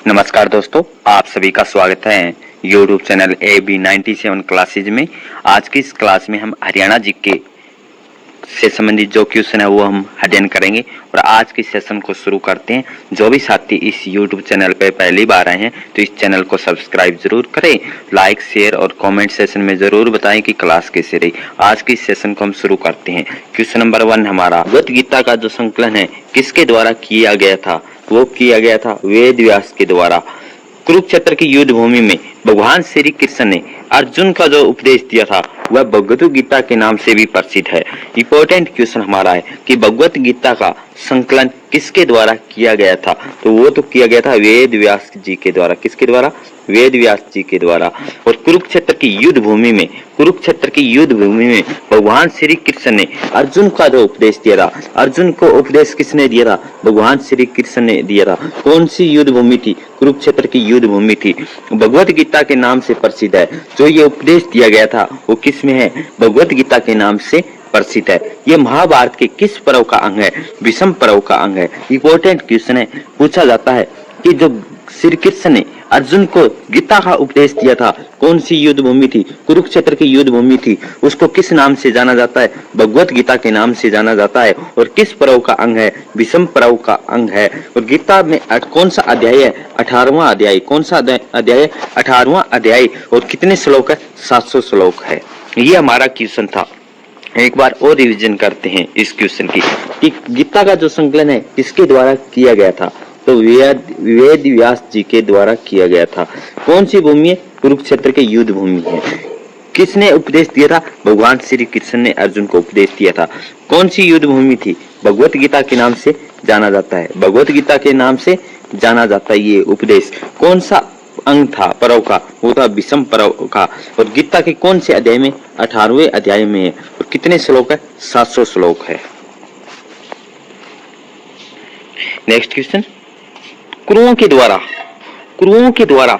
नमस्कार दोस्तों, आप सभी का स्वागत है YouTube चैनल AB97 क्लासेज में। आज की इस क्लास में हम हरियाणा जीके से संबंधित जो क्वेश्चन है वो हम अध्ययन करेंगे और आज के सेशन को शुरू करते हैं। जो भी साथी इस YouTube चैनल पे पहली बार आए हैं तो इस चैनल को सब्सक्राइब जरूर करें, लाइक शेयर और कमेंट सेशन में जरूर बताएं कि क्लास कैसे रही। आज के इस सेशन को हम शुरू करते हैं। क्वेश्चन नंबर 1 हमारा, भगवत गीता का जो संकलन है किसके द्वारा किया गया था? वो किया गया था वेद व्यास के द्वारा। कुरुक्षेत्र की युद्ध भूमि में भगवान श्री कृष्ण ने अर्जुन का जो उपदेश दिया था वह भगवत गीता के नाम से भी प्रसिद्ध है। इंपॉर्टेंट क्वेश्चन हमारा है कि भगवत गीता का संकलन किसके द्वारा किया गया था? तो वो तो किया गया था वेद व्यास जी के द्वारा। किसके द्वारा? वेद व्यास जी के द्वारा। और कुरुक्षेत्र की युद्ध भूमि में भगवान श्री कृष्ण ने अर्जुन का जो उपदेश दिया था, अर्जुन को उपदेश किसने दिया था? भगवान श्री कृष्ण ने दिया था। कौन सी युद्ध भूमि थी? कुरुक्षेत्र की युद्ध भूमि थी। भगवत गीता के नाम से प्रसिद्ध है। जो ये उपदेश दिया गया था वो किस में है? भगवत गीता के नाम से प्रसिद्ध है। ये महाभारत के किस पर्व का अंग है? विषम पर्व का अंग है। इंपॉर्टेंट क्वेश्चन है, पूछा जाता है कि जो श्री कृष्ण ने अर्जुन को गीता का उपदेश दिया था, कौन सी युद्ध भूमि थी? कुरुक्षेत्र की युद्ध भूमि थी। उसको किस नाम से जाना जाता है? भगवत गीता के नाम से जाना जाता है। और किस पर्व का अंग है? विषम पर्व का अंग है। और गीता में कौन सा अध्याय है? 18वां अध्याय। कौन सा अध्याय? 18वां अध्याय। और कितने श्लोक है? 700 श्लोक है। ये हमारा क्वेश्चन था। एक बार और रिवीजन करते हैं इस क्वेश्चन की कि गीता का जो संकलन है किसके द्वारा किया गया था? तो वेद व्यास जी के द्वारा किया गया था। कौन सी भूमि है? कुरुक्षेत्र के युद्ध भूमि है। किसने उपदेश दिया था? भगवान श्री कृष्ण ने अर्जुन को उपदेश दिया था। कौन सी युद्ध भूमि थी? भगवत गीता के नाम से जाना जाता है। भगवत गीता के नाम से जाना जाता है ये उपदेश। कौन सा अंग था पर्व का? वो था विषम पर्व का। और गीता के कौन से अध्याय में? 18वें अध्याय में है। और कितने श्लोक है? 700 श्लोक है। नेक्स्ट क्वेश्चन, कुरुओं के द्वारा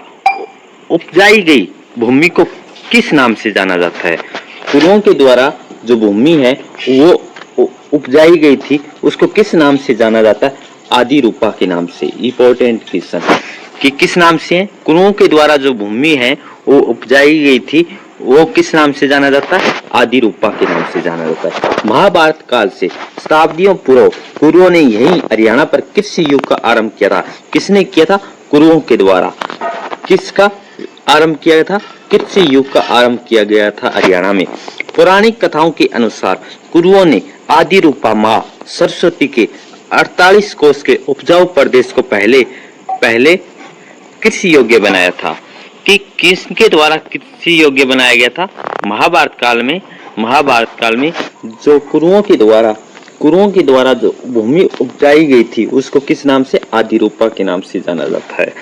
उपजाई गई भूमि को किस नाम से जाना जाता है? कुरुओं के द्वारा जो भूमि है वो उपजाई गई थी, उसको किस नाम से जाना जाता है? आदि रूपा के नाम से। इंपॉर्टेंट क्वेश्चन कि किस नाम से है? कुरुओं के द्वारा जो भूमि है वो उपजाई गई थी, वो किस नाम से जाना जाता है? आदि रूपा के नाम से जाना जाता है। महाभारत काल से शताब्दियों पूर्व कुरुओं ने यही हरियाणा पर कृषि युग का आरंभ किया था। किसने किया था? कुरुओं के द्वारा। किसका आरंभ किया था? कृषि युग का आरंभ किया गया था हरियाणा में। पौराणिक कथाओं के अनुसार कुरुओं ने आदि रूपा माँ सरस्वती के 48 कोस के उपजाऊ प्रदेश को पहले कृषि योग्य बनाया था। कि किसके द्वारा कृषि योग्य बनाया गया था? महाभारत काल में जो कुरुओं के द्वारा जो भूमि उपजाई गई थी उसको किस नाम से? आदि रूपा के नाम से जाना जाता है।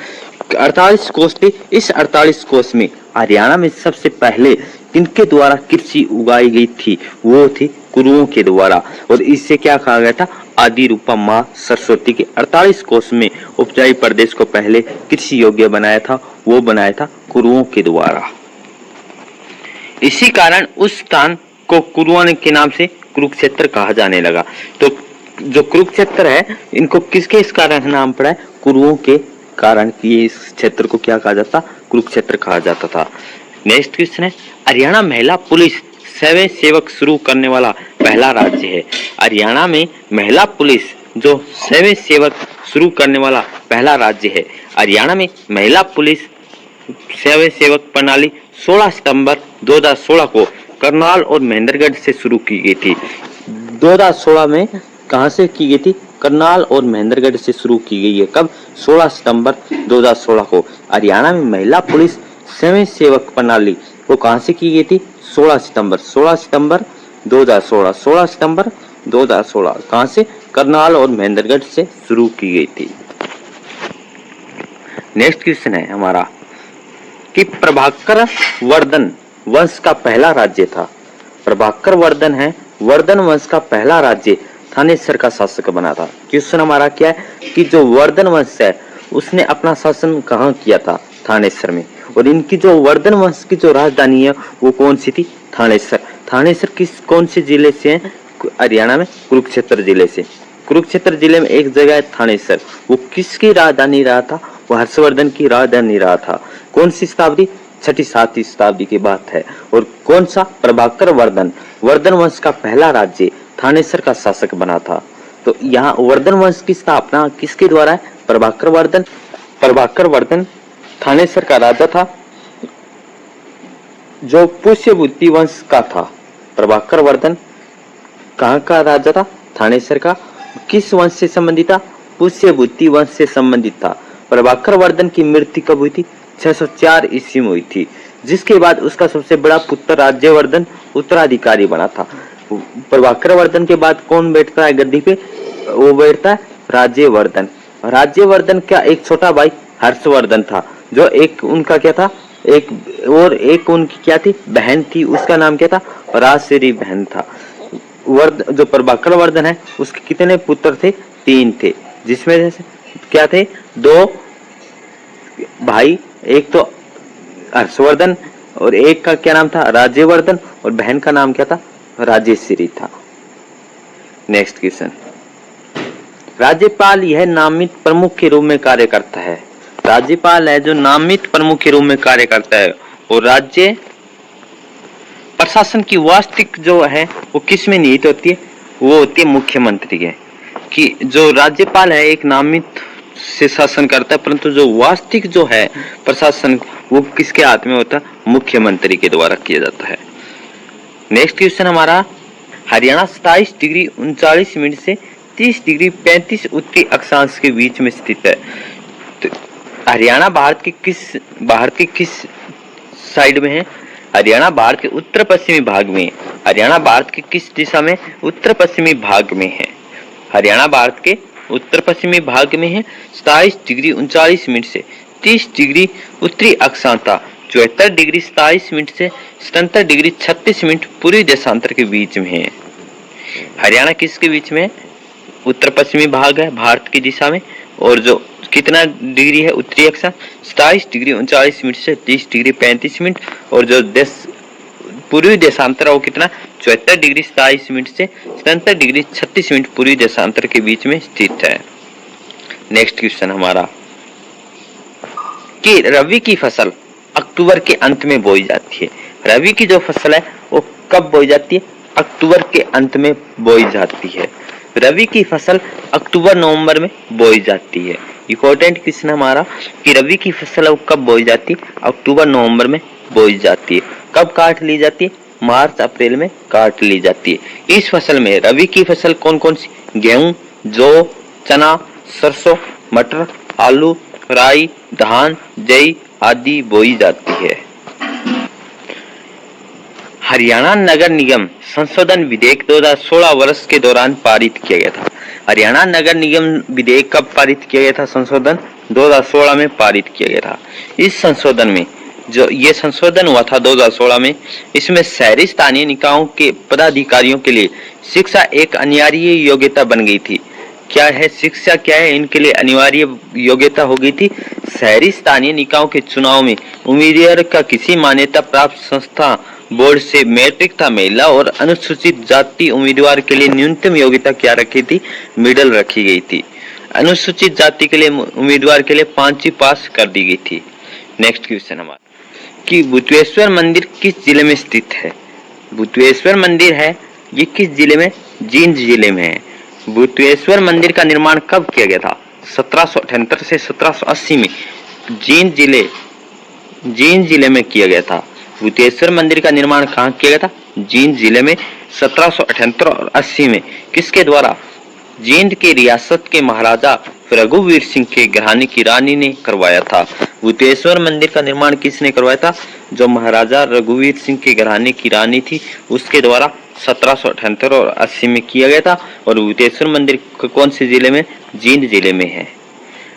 48 कोस थे। इस 48 कोस में हरियाणा में सबसे पहले किनके द्वारा कृषि उगाई गई थी? वो थी कुरुओं के द्वारा। और इससे क्या कहा गया था? आदि रूपा माँ सरस्वती के 48 कोस में उपजाई प्रदेश को पहले कृषि योग्य बनाया था, वो बनाया था कुरुओं के द्वारा। इसी कारण उस स्थान को कुरुओं के नाम से कुरुक्षेत्र कहा जाने लगा। तो जो कुरुक्षेत्र है इनको किसके इस कारण नाम पड़ा है? कुरुओं के कारण कि इस क्षेत्र को क्या कहा जाता? कुरुक्षेत्र कहा जाता था। नेक्स्ट क्वेश्चन है, हरियाणा महिला पुलिस सेवा सेवक शुरू करने वाला पहला राज्य है। हरियाणा में महिला पुलिस जो सेवा सेवक शुरू करने वाला पहला राज्य है। हरियाणा में महिला पुलिस सेवा सेवक प्रणाली 16 सितंबर 2016 को करनाल और महेंद्रगढ़ से शुरू की गई थी। 2016 में कहां से की गई थी? करनाल और महेंद्रगढ़ से शुरू की गई है। कब? 16 सितंबर 2016 को। हरियाणा में महिला पुलिस सेवा सेवक प्रणाली वो कहां से की गई थी? 16 सितंबर 2016 कहां से? करनाल और महेंद्रगढ़ से शुरू की गई थी। नेक्स्ट क्वेश्चन है हमारा कि प्रभाकर वर्धन वंश का पहला राज्य था। प्रभाकर वर्धन वंश का पहला राज्य थानेसर का शासक बना था। क्वेश्चन हमारा क्या है कि जो वर्धन वंश है उसने अपना शासन कहाँ किया था? थानेसर में। और इनकी जो वर्धन वंश की जो राजधानी है वो कौन सी थी? थानेसर। थानेसर कौन से जिले से है? हरियाणा में कुरुक्षेत्र जिले से। कुरुक्षेत्र जिले में एक जगह है थानेसर, वो किसकी राजधानी रहा था? वो हर्षवर्धन की राह दे नहीं रहा था। कौन सी शताब्दी? 6ठी-7वीं शताब्दी की बात है। और कौन सा? प्रभाकर वर्धन। वर्धन वंश का पहला राज्य थानेसर का शासक बना था। तो यहाँ वर्धन वंश की स्थापना किसके द्वारा है? प्रभाकर वर्धन। प्रभाकर वर्धन थानेसर का राजा था जो पुष्यभूति वंश का था। प्रभाकर वर्धन कहाँ का राजा था? थानेसर का। किस वंश से संबंधित था? पुष्यभूति वंश से संबंधित था। प्रभाकर वर्धन की मृत्यु कब हुई थी? 604 ईस्वी में हुई थी, जिसके बाद उसका सबसे बड़ा पुत्र राज्यवर्धन उत्तराधिकारी बना था। प्रभाकर वर्धन के बाद कौन बैठता है गद्दी पे? वो बैठता है राज्यवर्धन। राज्यवर्धन का एक छोटा भाई हर्षवर्धन था, जो एक उनका क्या था, एक उनकी क्या थी? बहन थी। उसका नाम क्या था? राजश्री बहन था। जो प्रभाकर वर्धन है उसके कितने पुत्र थे? 3 थे, जिसमें क्या थे? 2 भाई, एक तो हर्षवर्धन और एक का क्या नाम था? राज्यवर्धन, और बहन का नाम क्या था? राजेश्वरी था। Next question. राज्यपाल यह नामित प्रमुख के रूप में कार्य करता है। राज्यपाल है जो नामित प्रमुख के रूप में कार्य करता है, और राज्य प्रशासन की वास्तविक जो है वो किस में निहित होती है? वो होती है मुख्यमंत्री के। कि जो राज्यपाल है एक नामित से शासन करता है, परंतु जो वास्तविक जो है प्रशासन वो किसके हाथ में होता है? मुख्यमंत्री के द्वारा किया जाता है। नेक्स्ट क्वेश्चन हमारा, हरियाणा 27 डिग्री 39 मिनट से 30 डिग्री 35 उत्तरी अक्षांश के बीच में स्थित है। तो हरियाणा भारत के किस साइड में है? हरियाणा भारत के उत्तर पश्चिमी भाग में है। हरियाणा भारत के किस दिशा में? उत्तर पश्चिमी भाग में है। हरियाणा भारत के उत्तर पश्चिमी भाग में है। 27 डिग्री 39 मिनट से 30 डिग्री उत्तरी अक्षांश, 74 डिग्री 27 मिनट से 77 डिग्री 36 मिनट पूर्वी देशांतर के बीच में है। हरियाणा किसके बीच में? उत्तर पश्चिमी भाग है भारत की दिशा में, और जो कितना डिग्री है उत्तरी अक्षांश? 27 डिग्री 39 मिनट से 30 डिग्री 35 मिनट, और जो पूर्वी देशांतर वो कितना? 74 डिग्री 27 मिनट से 77 डिग्री 36 मिनट पूर्वी देशांतर के बीच में स्थित है। नेक्स्ट क्वेश्चन हमारा, कि रबी की फसल अक्टूबर के अंत में बोई जाती है। रबी की जो फसल है वो कब बोई जाती है? अक्टूबर के अंत में बोई जाती है। रबी की फसल अक्टूबर नवंबर में बोई जाती है। इंपॉर्टेंट क्वेश्चन हमारा, कि रबी की फसल कब बोई जाती है? अक्टूबर नवंबर में बोई जाती है। कब काट ली जाती है? मार्च अप्रैल में काट ली जाती है। इस फसल में रबी की फसल कौन कौन सी? गेहूं, जौ, चना, सरसों, मटर, आलू, राई, धान, जई आदि बोई जाती है। हरियाणा नगर निगम संशोधन विधेयक 2016 वर्ष के दौरान पारित किया गया था। हरियाणा नगर निगम विधेयक कब पारित किया गया था? संशोधन 2016 में पारित किया गया था। इस संशोधन में जो ये संशोधन हुआ था 2016 में, इसमें शहरी स्थानीय निकायों के पदाधिकारियों के लिए शिक्षा एक अनिवार्य योग्यता बन गई थी। क्या है शिक्षा? क्या है इनके लिए अनिवार्य योग्यता हो गई थी? शहरी स्थानीय निकायों के चुनाव में उम्मीदवार का किसी मान्यता प्राप्त संस्था बोर्ड से मैट्रिक था महिला, और अनुसूचित जाति उम्मीदवार के लिए न्यूनतम योग्यता क्या रखी थी? मिडिल रखी गई थी। अनुसूचित जाति के लिए उम्मीदवार के लिए 5वीं पास कर दी गई थी। नेक्स्ट क्वेश्चन हमारा, कि भूतेश्वर मंदिर किस जिले में स्थित है? भूतेश्वर मंदिर है ये किस जिले में? जींद जिले में है। भूतेश्वर मंदिर का निर्माण कब किया गया था? 1778 से 1780 में जींद जिले में किया गया था। भूतेश्वर मंदिर का निर्माण कहाँ किया गया था? जींद जिले में 1778 और 80 में। किसके द्वारा? जींद के रियासत के महाराजा रघुवीर सिंह के घराने की रानी ने करवाया था। भूतेश्वर मंदिर का निर्माण किसने करवाया था? जो महाराजा रघुवीर सिंह के घराने की रानी थी उसके द्वारा 1778 और 80 में किया गया था। और भूतेश्वर मंदिर कौन से जिले में? जींद जिले में है।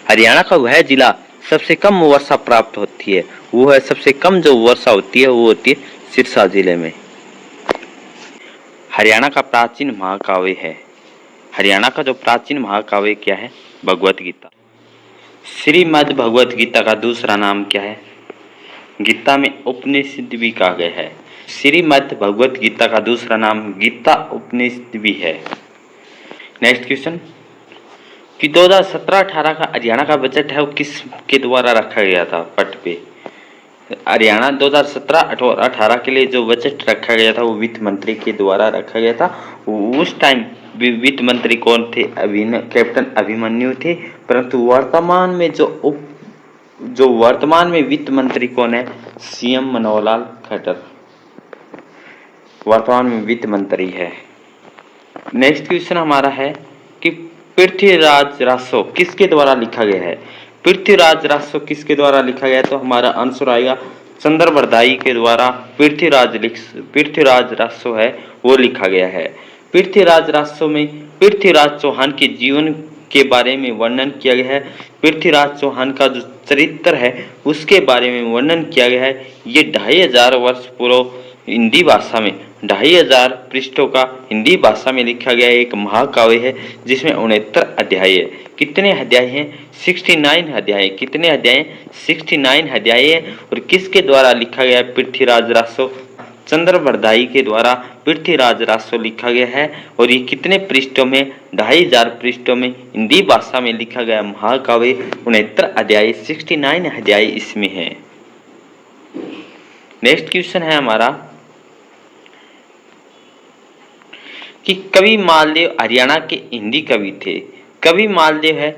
हरियाणा का वह जिला सबसे कम वर्षा प्राप्त होती है, वो है सबसे कम जो वर्षा होती है वो होती है सिरसा जिले में। हरियाणा का प्राचीन महाकाव्य है। हरियाणा का जो प्राचीन महाकाव्य क्या है? भगवत गीता। श्रीमद् भगवत गीता का दूसरा नाम क्या है? गीता में उपनिषद भी कहा गया है। श्रीमद् भगवत गीता का दूसरा नाम गीता उपनिषद भी है। नेक्स्ट क्वेश्चन, कि 2017-18 का हरियाणा का बजट है वो किस के द्वारा रखा गया था पट पे। हरियाणा 2017-18 के लिए जो बजट रखा गया था वो वित्त मंत्री के द्वारा रखा गया था। उस टाइम वित्त मंत्री कौन थे? कैप्टन अभिमन्यु थे। परंतु वर्तमान में वित्त मंत्री कौन है? सीएम मनोहर लाल खट्टर वर्तमान में वित्त मंत्री है। नेक्स्ट क्वेश्चन हमारा है कि पृथ्वीराज रासो किसके द्वारा लिखा गया है? पृथ्वीराज रासो किसके द्वारा लिखा गया? तो हमारा आंसर आएगा चंद्रबरदाई के द्वारा पृथ्वीराज रासो है वो लिखा गया है। पृथ्वीराज रासो में पृथ्वीराज चौहान के जीवन के बारे में वर्णन किया गया है। पृथ्वीराज चौहान का जो चरित्र है उसके बारे में वर्णन किया गया है। ये 2500 वर्ष पूर्व हिंदी भाषा में 2500 पृष्ठों का हिंदी भाषा में लिखा गया एक महाकाव्य है जिसमें 69 अध्याय है। कितने अध्याय हैं? 69 अध्याय। कितने अध्याय? 69 अध्याय है। और किसके द्वारा लिखा गया? पृथ्वीराज रासो, चंद्रबरदाई के द्वारा पृथ्वीराज रासो लिखा गया है। और ये कितने पृष्ठों में? 2500 पृष्ठों में हिंदी भाषा में लिखा गया महाकाव्य 69 अध्याय, 69 अध्याय इसमें है। नेक्स्ट क्वेश्चन है हमारा कि कवि मालदेव हरियाणा के हिंदी कवि थे। कवि मालदेव है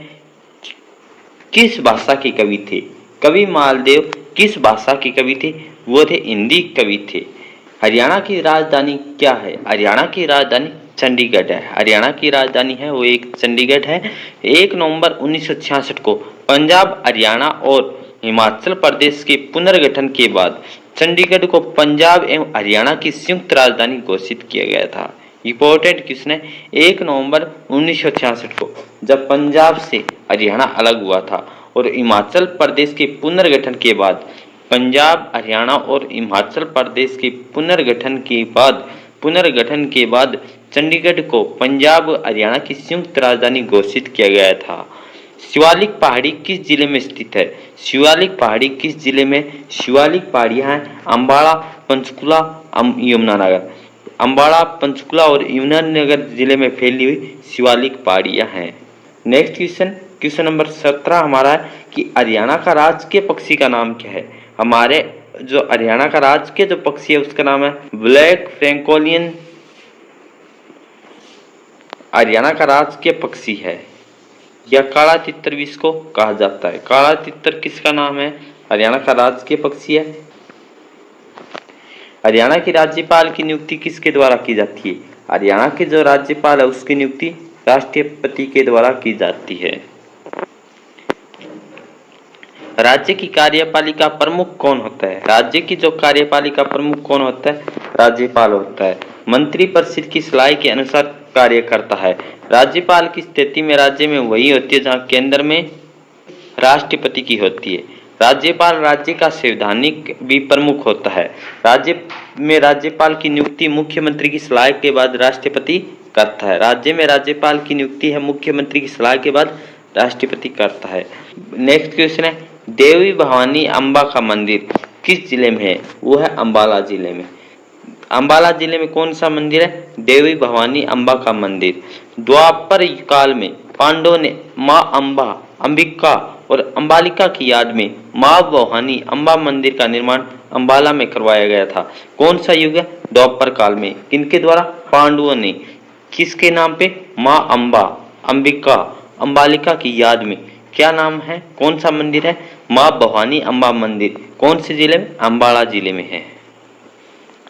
किस भाषा के कवि थे? कवि मालदेव किस भाषा के कवि थे? वो थे हिंदी कवि थे। हरियाणा की राजधानी क्या है? हरियाणा की राजधानी चंडीगढ़ है। हरियाणा की राजधानी है वो एक चंडीगढ़ है। 1 नवंबर 1966 को पंजाब, हरियाणा और हिमाचल प्रदेश के पुनर्गठन के बाद चंडीगढ़ को पंजाब एवं हरियाणा की संयुक्त राजधानी घोषित किया गया था। इंपॉर्टेंट क्वेश्चन है। 1 नवंबर 1966 को जब पंजाब से हरियाणा अलग हुआ था और हिमाचल प्रदेश के पुनर्गठन के बाद पंजाब, हरियाणा और हिमाचल प्रदेश के पुनर्गठन के बाद चंडीगढ़ को पंजाब हरियाणा की संयुक्त राजधानी घोषित किया गया था। शिवालिक पहाड़ी किस जिले में स्थित है? शिवालिक पहाड़ी किस जिले में? शिवालिक पहाड़ियां हैं अम्बाड़ा, पंचकुला, यमुनानगर। अम्बाड़ा, पंचकुला और यमुनानगर जिले में फैली हुई शिवालिक पहाड़ियां हैं। नेक्स्ट क्वेश्चन नंबर 17 हमारा है कि हरियाणा का राजकीय पक्षी का नाम क्या है? हमारे जो हरियाणा का राजकीय जो पक्षी है उसका नाम है ब्लैक फ्रैंकोलियन। हरियाणा का राजकीय पक्षी है या काला तितर भी इसको कहा जाता है। काला तितर किसका नाम है? हरियाणा का राजकीय पक्षी है। हरियाणा की राज्यपाल की नियुक्ति किसके द्वारा की जाती है? हरियाणा के जो राज्यपाल है उसकी नियुक्ति राष्ट्रपति के द्वारा की जाती है। राज्य की कार्यपालिका प्रमुख कौन होता है? राज्य की जो कार्यपालिका प्रमुख कौन होता है? राज्यपाल होता है। मंत्रिपरिषद की सलाह के अनुसार कार्य करता है। राज्यपाल की स्थिति में राज्य में वही होती है जहां केंद्र में राष्ट्रपति की होती है। राज्यपाल राज्य का संवैधानिक भी प्रमुख होता है। राज्य में राज्यपाल की नियुक्ति मुख्यमंत्री की सलाह के बाद राष्ट्रपति करता है। राज्य में राज्यपाल की नियुक्ति है मुख्यमंत्री की सलाह के बाद राष्ट्रपति करता है। नेक्स्ट क्वेश्चन है देवी भवानी अम्बा का मंदिर किस जिले में है? वो है अंबाला जिले में। अंबाला जिले में कौन सा मंदिर है? देवी भवानी अम्बा का मंदिर। द्वापर काल में पांडवों ने माँ अम्बा, अंबिका और अंबालिका की याद में माँ भवानी अम्बा मंदिर का निर्माण अंबाला में करवाया गया था। कौन सा युग है? द्वापर काल में। किनके द्वारा? पांडवों ने। किसके नाम पे? माँ अम्बा, अंबिका, अंबालिका की याद में। क्या नाम है? कौन सा मंदिर है? माँ भवानी अम्बा मंदिर। कौन से जिले में? अंबाला जिले में है।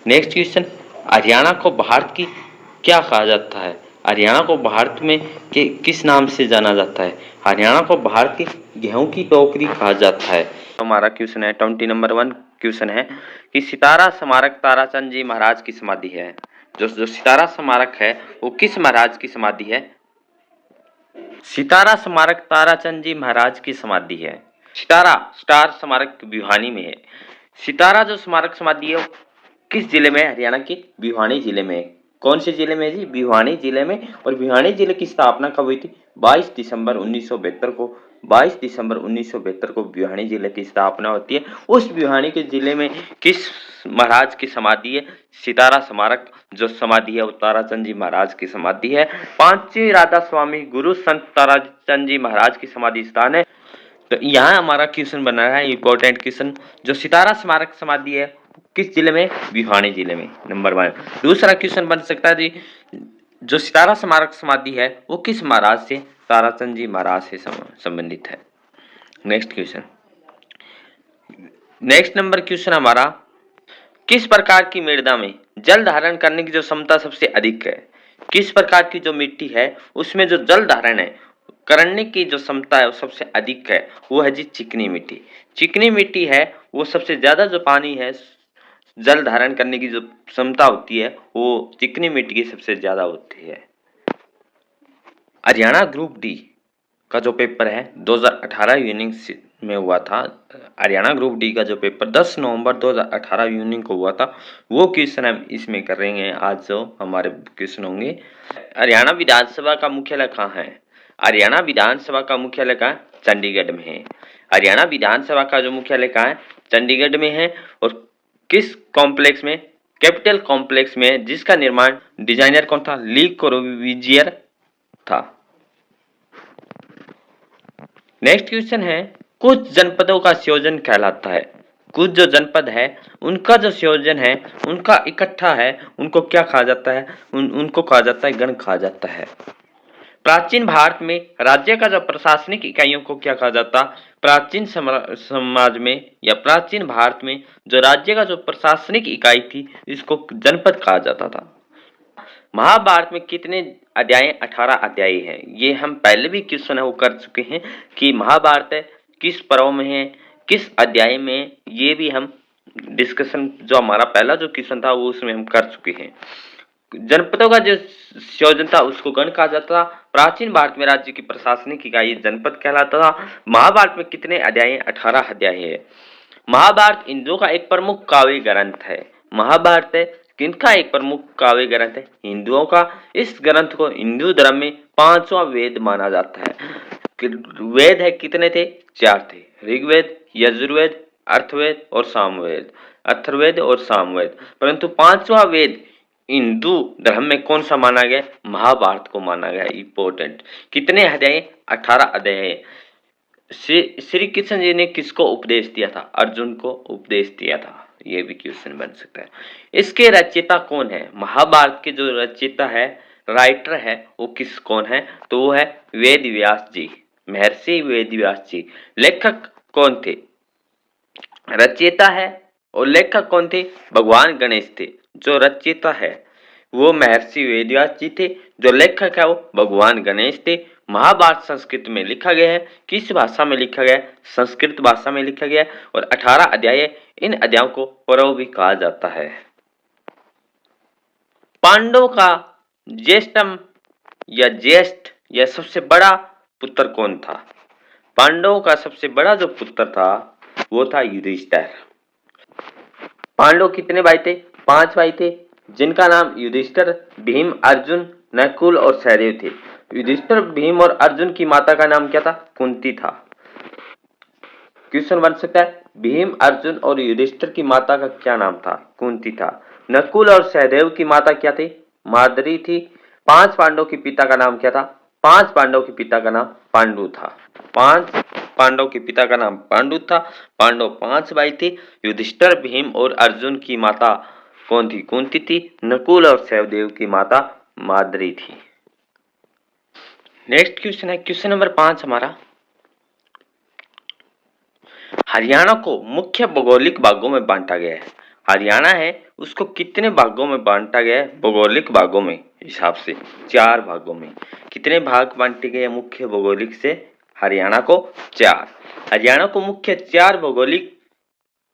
नेक्स्ट क्वेश्चन हरियाणा को भारत की क्या कहा जाता है? हरियाणा को भारत में किस नाम से जाना जाता है? हरियाणा को भारत की गेहूं की टोकरी कहा जाता है। हमारा क्वेश्चन है 20 नंबर 1 क्वेश्चन है कि सितारा स्मारक ताराचंद जी महाराज की समाधि है। जो सितारा स्मारक है वो किस महाराज की समाधि है? सितारा स्मारक ताराचंद जी महाराज की समाधि है। स्टार स्मारक भिवानी में है। सितारा जो स्मारक समाधि है किस जिले में? हरियाणा के भिवानी जिले में। कौन से जिले में जी? भिवानी जिले में। और भिवानी जिले की स्थापना कब हुई थी? 22 दिसंबर 1972 को भिवानी जिले की स्थापना होती है। उस भिवानी के जिले में किस महाराज की समाधि है? सितारा स्मारक जो समाधि है वो ताराचंद जी महाराज की समाधि है। पांचवी राधा स्वामी गुरु संत ताराचंद जी महाराज की समाधि स्थान है। तो यहाँ हमारा क्वेश्चन बना है इंपॉर्टेंट क्वेश्चन, जो सितारा स्मारक समाधि है किस जिले में? भिवानी जिले में, नंबर 1। दूसरा क्वेश्चन बन सकता है जी, जो सितारा स्मारक समाधि है वो किस महाराज से? ताराचंद जी महाराज से संबंधित है। Next question, next number question हमारा, किस प्रकार की मृदा में जल धारण करने की जो क्षमता सबसे अधिक है? किस प्रकार की जो मिट्टी है उसमें जो जल धारण है करने की जो क्षमता है वो सबसे अधिक है, वो है जी चिकनी मिट्टी। चिकनी मिट्टी है वो सबसे ज्यादा जो पानी है जल धारण करने की जो क्षमता होती है वो चिकनी मिट्टी की सबसे ज्यादा होती है। हरियाणा ग्रुप डी का जो पेपर है 2018 यूनिंग में हुआ था। हरियाणा ग्रुप डी का जो पेपर 10 नवंबर 2018 यूनिंग को हुआ था, वो क्वेश्चन हम इसमें कर रहे हैं। आज जो हमारे क्वेश्चन होंगे, हरियाणा विधानसभा का मुख्यालय कहाँ है? हरियाणा विधानसभा का मुख्यालय कहाँ? चंडीगढ़ में है। हरियाणा विधानसभा का जो मुख्यालय कहाँ है? चंडीगढ़ में है। और किस कॉम्प्लेक्स में? कैपिटल कॉम्प्लेक्स में, जिसका निर्माण डिजाइनर कौन था? ली कोर्बुजियर था। नेक्स्ट क्वेश्चन है, कुछ जनपदों का संयोजन कहलाता है। कुछ जो जनपद है उनका जो संयोजन है, उनका इकट्ठा है, उनको क्या कहा जाता है? उनको कहा जाता है गण कहा जाता है। प्राचीन भारत में राज्य का जो प्रशासनिक इकाइयों को क्या कहा जाता? प्राचीन समाज में या प्राचीन भारत में जो राज्य का जो प्रशासनिक इकाई थी इसको जनपद कहा जाता था। महाभारत में कितने अध्याय? 18 अध्याय हैं। ये हम पहले भी क्वेश्चन है वो कर चुके हैं कि महाभारत किस पर्व में है, किस अध्याय में, ये भी हम डिस्कशन जो हमारा पहला जो क्वेश्चन था वो उसमें हम कर चुके हैं। जनपदों का जो संयोजन था उसको गण कहा जाता था। प्राचीन भारत में राज्य की प्रशासनिक इकाई जनपद कहलाता था। महाभारत में कितने अध्याय? 18 अध्याय है। महाभारत हिंदुओं का एक प्रमुख काव्य ग्रंथ है। महाभारत किनका एक प्रमुख काव्य ग्रंथ है? हिंदुओं का। इस ग्रंथ को हिंदू धर्म में 5वां वेद माना जाता है। वेद है कितने थे? 4 थे, ऋग्वेद, यजुर्वेद, अर्थवेद और सामवेद। अथर्ववेद और सामवेद, परंतु 5वां वेद हिंदू धर्म में कौन सा माना गया? महाभारत को माना गया। इंपॉर्टेंट। कितने अध्याय? 18 अध्याय। श्री कृष्ण जी ने किसको उपदेश दिया था? अर्जुन को उपदेश दिया था। ये भी क्वेश्चन बन सकता है। इसके रचयिता कौन है? महाभारत के जो रचयिता है, राइटर है, वो कौन है? तो वो है वेद व्यास जी, महर्षि वेद व्यास जी। लेखक कौन थे? रचयिता है और लेखक कौन थे? भगवान गणेश थे। जो रचयिता है वो महर्षि वेदव्यास जी थे, जो लेखक है वो भगवान गणेश थे। महाभारत संस्कृत में लिखा गया है। किस भाषा में लिखा गया है? संस्कृत भाषा में लिखा गया है। और 18 अध्याय, इन अध्यायों को पर्व भी कहा जाता है। पांडवों का ज्येष्ठतम या ज्येष्ठ या सबसे बड़ा पुत्र कौन था? पांडवों का सबसे बड़ा जो पुत्र था वो था युधिष्ठिर। पांडव कितने भाई थे? 5 भाई थे, जिनका नाम युधिष्ठिर, भीम, अर्जुन, नकुल और सहदेव थे। युधिष्ठिर, भीम और अर्जुन की माता का नाम क्या था? कुंती था। क्वेश्चन बन सकता है, भीम, अर्जुन और युधिष्ठिर की माता का क्या नाम था? कुंती था। नकुल और सहदेव की माता क्या थी? माद्री थी। 5 पांडव के पिता का नाम क्या था? 5 पांडव के पिता का नाम पांडु था। 5 पांडव के पिता का नाम पांडु था। पांडव 5 भाई थे। युधिष्ठिर, भीम और अर्जुन की माता कौन थी? कुंती थी। नकुल और सहदेव की माता माद्री थी। नेक्स्ट क्वेश्चन है क्वेश्चन नंबर 5 हमारा, हरियाणा को मुख्य भौगोलिक भागों में बांटा गया है। हरियाणा है उसको कितने भागों में बांटा गया है? भौगोलिक भागों में हिसाब से 4 भागों में। कितने भाग बांटे गए मुख्य भौगोलिक से? हरियाणा को 4। हरियाणा को मुख्य 4 भौगोलिक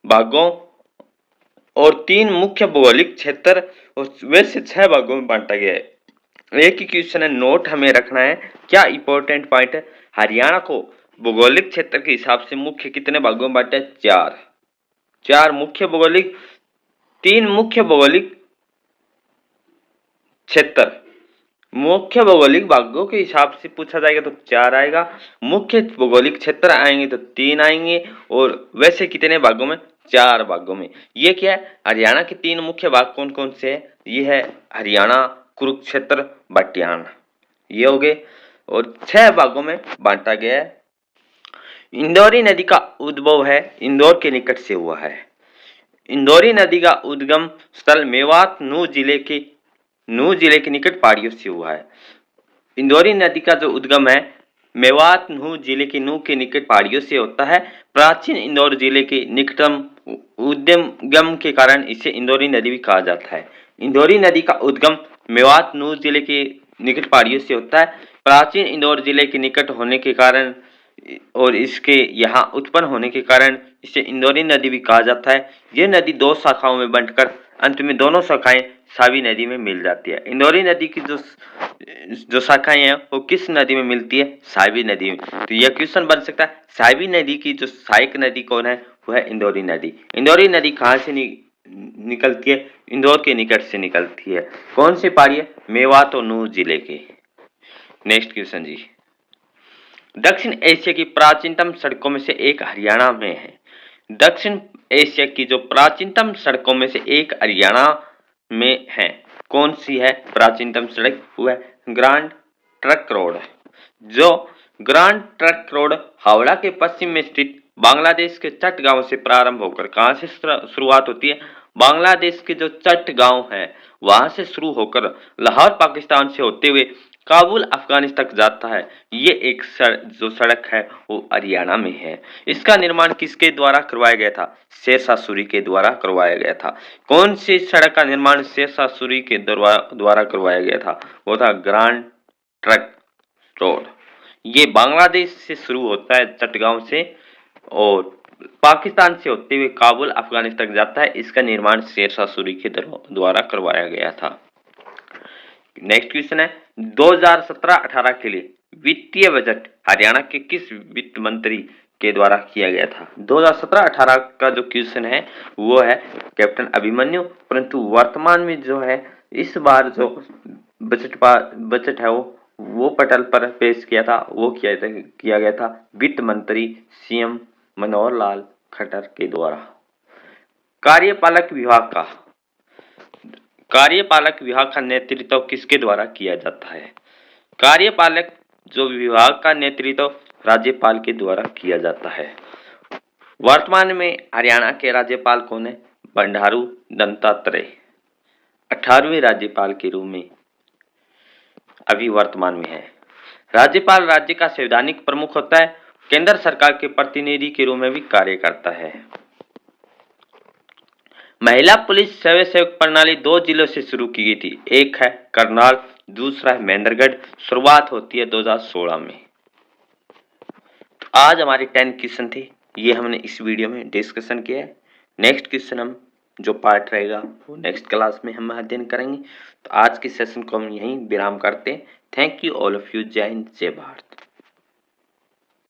भागों और 3 मुख्य भौगोलिक क्षेत्र और वैसे 6 भागों में बांटा गया है। एक ही क्वेश्चन है, नोट हमें रखना है। क्या इंपॉर्टेंट पॉइंट है? हरियाणा को भौगोलिक क्षेत्र के हिसाब से मुख्य कितने भागों में बांटा है? 4 मुख्य भौगोलिक, 3 मुख्य भौगोलिक क्षेत्र, मुख्य भौगोलिक भागों के हिसाब से पूछा जाएगा तो 4 आएगा, मुख्य भौगोलिक क्षेत्र आएंगे तो 3 आएंगे, और वैसे कितने भागों में? 4 भागों में। ये क्या है? हरियाणा के 3 मुख्य भाग कौन कौन से है? ये है हरियाणा, कुरुक्षेत्र, बटियान, ये हो गए, और 6 भागों में बांटा गया है। इंदौरी नदी का उद्भव है इंदौर के निकट से हुआ है। इंदौरी नदी का उद्गम स्थल मेवात नूह जिले के निकट पहाड़ियों से हुआ है। इंदौरी नदी का जो उद्गम है मेवात नूह जिले के नूह के निकट पहाड़ियों से होता है। प्राचीन इंदौर जिले के निकटतम उद्गम के कारण इसे इंदौरी नदी भी कहा जाता है। इंदौरी नदी का उद्गम मेवात नूह जिले के निकट पहाड़ियों से होता है। प्राचीन इंदौर जिले के निकट होने के कारण और इसके यहाँ उत्पन्न होने के कारण इसे इंदौरी नदी भी कहा जाता है। यह नदी 2 शाखाओं में बंटकर अंत में दोनों शाखाएं सावी नदी में मिल जाती है। इंदौरी नदी की जो शाखाएं हैं वो किस नदी में मिलती है? सावी नदी में। तो यह क्वेश्चन बन सकता है सावी नदी की जो सहायक नदी कौन है? वो है इंदौरी नदी। इंदौरी नदी कहाँ से निकलती है? इंदौर के निकट से निकलती है। कौन सी पहाड़ी है? मेवात और नूह जिले के। नेक्स्ट क्वेश्चन जी, दक्षिण एशिया की प्राचीनतम सड़कों में से एक हरियाणा में है। दक्षिण एशिया की जो प्राचीनतम सड़कों में से एक हरियाणा में है। कौन सी है प्राचीनतम सड़क? वो है ग्रांड ट्रंक रोड। जो ग्रांड ट्रंक रोड हावड़ा के पश्चिम में स्थित बांग्लादेश के चट गांव से प्रारंभ होकर कहां से शुरुआत होती है? बांग्लादेश के जो चट गांव है वहां से शुरू होकर लाहौर पाकिस्तान से होते हुए काबुल अफगानिस्तान तक जाता है। ये एक जो सड़क है वो हरियाणा में है। इसका निर्माण किसके द्वारा करवाया गया था? शेरशाह सूरी के द्वारा करवाया गया था। कौन सी सड़क का निर्माण शेरशाह सूरी के द्वारा करवाया गया था? वो था ग्रांड ट्रंक रोड। ये बांग्लादेश से शुरू होता है चटगांव से और पाकिस्तान से होते हुए काबुल अफगानिस्तान तक जाता है। इसका निर्माण शेरशाह सूरी के द्वारा करवाया गया था। नेक्स्ट क्वेश्चन है 2017-18 के लिए वित्तीय बजट हरियाणा के किस वित्त मंत्री के द्वारा किया गया था? 2017-18 का जो क्वेश्चन है वो है कैप्टन अभिमन्यु, परंतु वर्तमान में जो है इस बार जो बजट है वो पटल पर पेश किया था, वो किया गया था वित्त मंत्री सीएम मनोहर लाल खट्टर के द्वारा। कार्यपालक विभाग का नेतृत्व किसके द्वारा किया जाता है? कार्यपालक जो विभाग का नेतृत्व राज्यपाल के द्वारा किया जाता है। वर्तमान में हरियाणा के राज्यपाल कौन है? बंडारू दत्तात्रेय 18वें राज्यपाल के रूप में अभी वर्तमान में है। राज्यपाल राज्य का संवैधानिक प्रमुख होता है। केंद्र सरकार के प्रतिनिधि के रूप में भी कार्य करता है। महिला पुलिस सेवक प्रणाली 2 जिलों से शुरू की गई थी। एक है करनाल, दूसरा है महेंद्रगढ़। शुरुआत होती है 2016 में। तो आज हमारे 10 क्वेश्चन थे, ये हमने इस वीडियो में डिस्कशन किया है। नेक्स्ट क्वेश्चन हम जो पार्ट रहेगा वो नेक्स्ट क्लास में हम अध्ययन करेंगे। तो आज के सेशन को हम यहीं विराम करते हैं। Thank you all of you. जय हिंद, जय भारत।